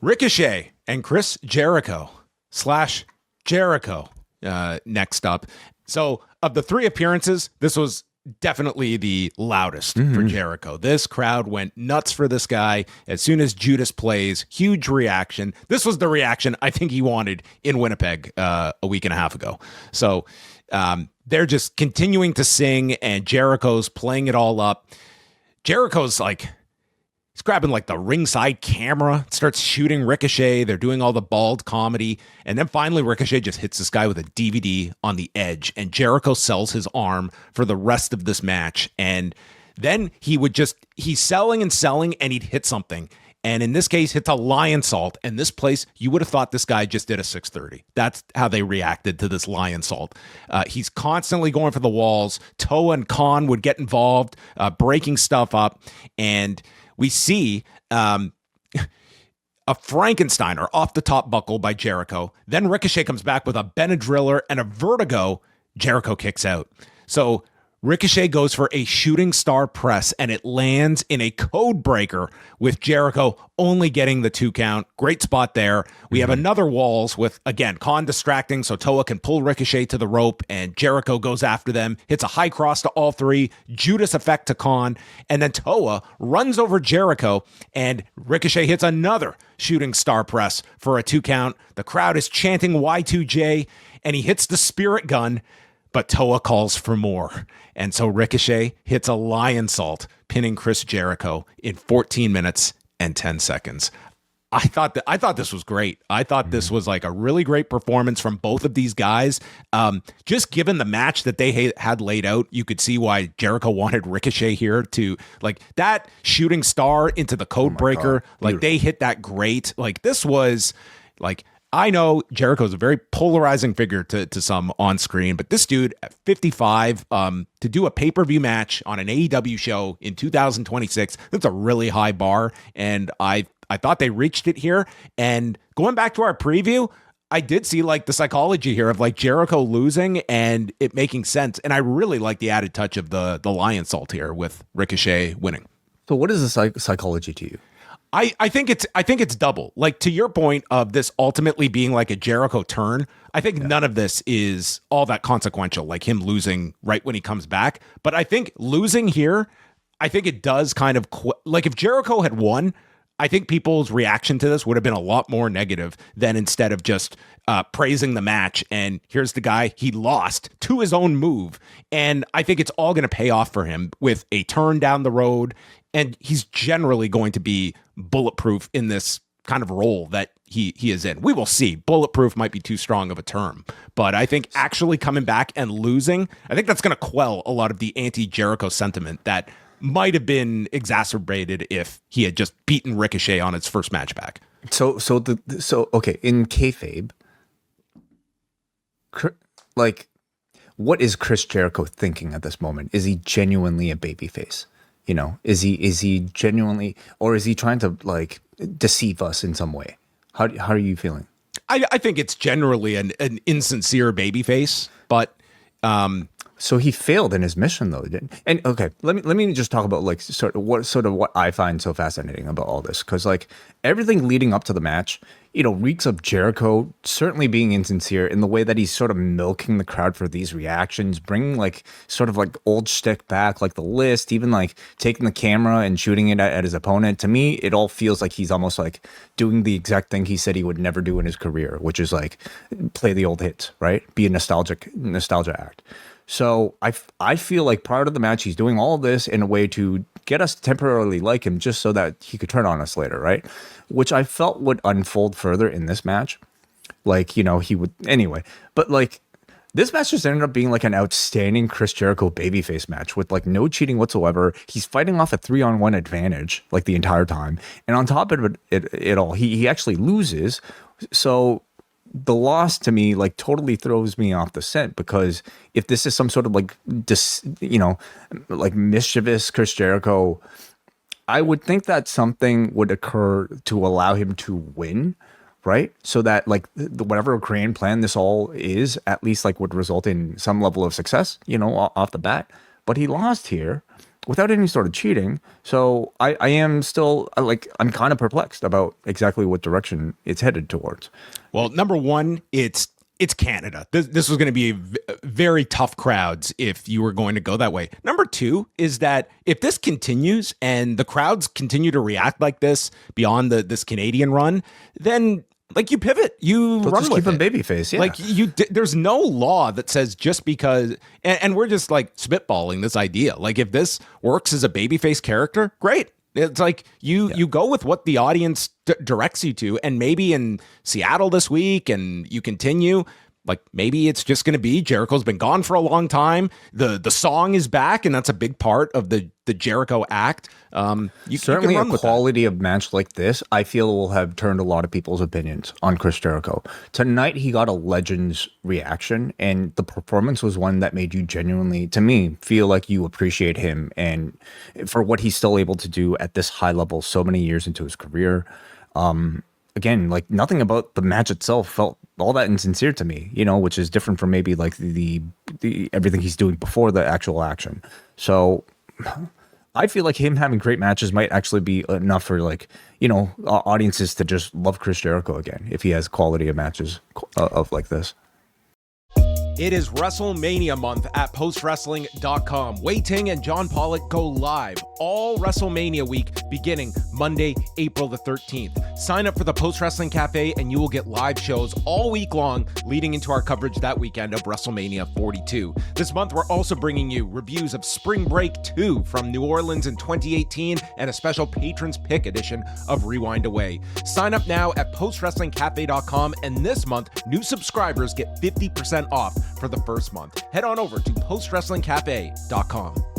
Ricochet and Chris Jericho slash Jericho next up. So of the three appearances, this was definitely the loudest for Jericho. This crowd went nuts for this guy. As soon as Judas plays, huge reaction. This was the reaction I think he wanted in Winnipeg a week and a half ago. So they're just continuing to sing, and Jericho's playing it all up. Jericho's like, he's grabbing like the ringside camera, starts shooting Ricochet. They're doing all the bald comedy. And then finally, Ricochet just hits this guy with a DVD on the edge, and Jericho sells his arm for the rest of this match. And then he's selling and selling, and he'd hit something. And in this case, hits a lion salt. And this place, you would have thought this guy just did a 630. That's how they reacted to this lion salt. He's constantly going for the walls. Toa and Khan would get involved, breaking stuff up. And we see a Frankensteiner off the top buckle by Jericho. Then Ricochet comes back with a Benadryller and a Vertigo. Jericho kicks out. So Ricochet goes for a shooting star press, and it lands in a code breaker with Jericho only getting the 2 count. Great spot there. We have another walls with, again, Khan distracting so Toa can pull Ricochet to the rope, and Jericho goes after them, hits a high cross to all three, Judas effect to Khan, and then Toa runs over Jericho, and Ricochet hits another shooting star press for a 2 count. The crowd is chanting Y2J, and he hits the spirit gun, but Toa calls for more. And so Ricochet hits a lion salt, pinning Chris Jericho in 14 minutes and 10 seconds. I thought this was great. I thought this was like a really great performance from both of these guys. Just given the match that they had laid out, you could see why Jericho wanted Ricochet here to, like, that shooting star into the code breaker. Like, they hit that great. Like, this was like, I know Jericho is a very polarizing figure to some on screen, but this dude at 55, to do a pay-per-view match on an AEW show in 2026, that's a really high bar. And I thought they reached it here. And going back to our preview, I did see like the psychology here of like Jericho losing and it making sense. And I really like the added touch of the lion salt here with Ricochet winning. So what is the psychology to you? I think it's double. Like, to your point of this ultimately being like a Jericho turn, I think none of this is all that consequential, like him losing right when he comes back. But I think losing here, I think it does kind of like if Jericho had won, I think people's reaction to this would have been a lot more negative than instead of just praising the match. And here's the guy, he lost to his own move. And I think it's all going to pay off for him with a turn down the road. And he's generally going to be bulletproof in this kind of role that he is in. We will see. Bulletproof might be too strong of a term, but I think actually coming back and losing, I think that's going to quell a lot of the anti-Jericho sentiment that might have been exacerbated if he had just beaten Ricochet on his first match back. So okay, in kayfabe, like, what is Chris Jericho thinking at this moment? Is he genuinely a babyface? You know, is he genuinely, or is he trying to like deceive us in some way? How are you feeling? I think it's generally an insincere babyface, but so he failed in his mission though, didn't? And okay, let me just talk about like sort of what I find so fascinating about all this, because like everything leading up to the match, you know, reeks of Jericho certainly being insincere in the way that he's sort of milking the crowd for these reactions, bringing like sort of like old shtick back, like the list, even like taking the camera and shooting it at his opponent. To me, it all feels like he's almost like doing the exact thing he said he would never do in his career, which is like play the old hits, right? Be a nostalgia act. So I feel like part of the match, he's doing all of this in a way to get us to temporarily like him just so that he could turn on us later, right? Which I felt would unfold further in this match. Like, you know, he would anyway. But like this match just ended up being like an outstanding Chris Jericho babyface match with like no cheating whatsoever. He's fighting off a 3-on-1 advantage like the entire time. And on top of it all, he actually loses. So the loss to me like totally throws me off the scent, because if this is some sort of like like mischievous Chris Jericho, I would think that something would occur to allow him to win, right? So that like whatever grand plan this all is, at least like would result in some level of success, you know, off the bat. But he lost here. without any sort of cheating. So I am still like, I'm kind of perplexed about exactly what direction it's headed towards. Well, number one, it's Canada. This was going to be very tough crowds if you were going to go that way. Number two is that if this continues and the crowds continue to react like this beyond this Canadian run, then like you pivot, you Let's run just with keep him it. babyface. Yeah. Like there's no law that says just because, and we're just like spitballing this idea. Like if this works as a babyface character, great. It's like you go with what the audience directs you to, and maybe in Seattle this week, and you continue. Like maybe it's just going to be Jericho's been gone for a long time. The song is back, and that's a big part of the Jericho act. Certainly, you a can run with quality of match like this, I feel, will have turned a lot of people's opinions on Chris Jericho. Tonight, he got a Legends reaction, and the performance was one that made you genuinely, to me, feel like you appreciate him and for what he's still able to do at this high level so many years into his career. Again, like nothing about the match itself felt all that insincere to me, which is different from maybe like the everything he's doing before the actual action. So I feel like him having great matches might actually be enough for like, audiences to just love Chris Jericho again if he has quality of matches of like this. It is WrestleMania month at postwrestling.com. Wei Ting and John Pollock go live all WrestleMania week beginning Monday, April the 13th. Sign up for the Post Wrestling Cafe and you will get live shows all week long leading into our coverage that weekend of WrestleMania 42. This month, we're also bringing you reviews of Spring Break 2 from New Orleans in 2018 and a special Patrons Pick edition of Rewind Away. Sign up now at postwrestlingcafe.com, and this month, new subscribers get 50% off for the first month. Head on over to postwrestlingcafe.com.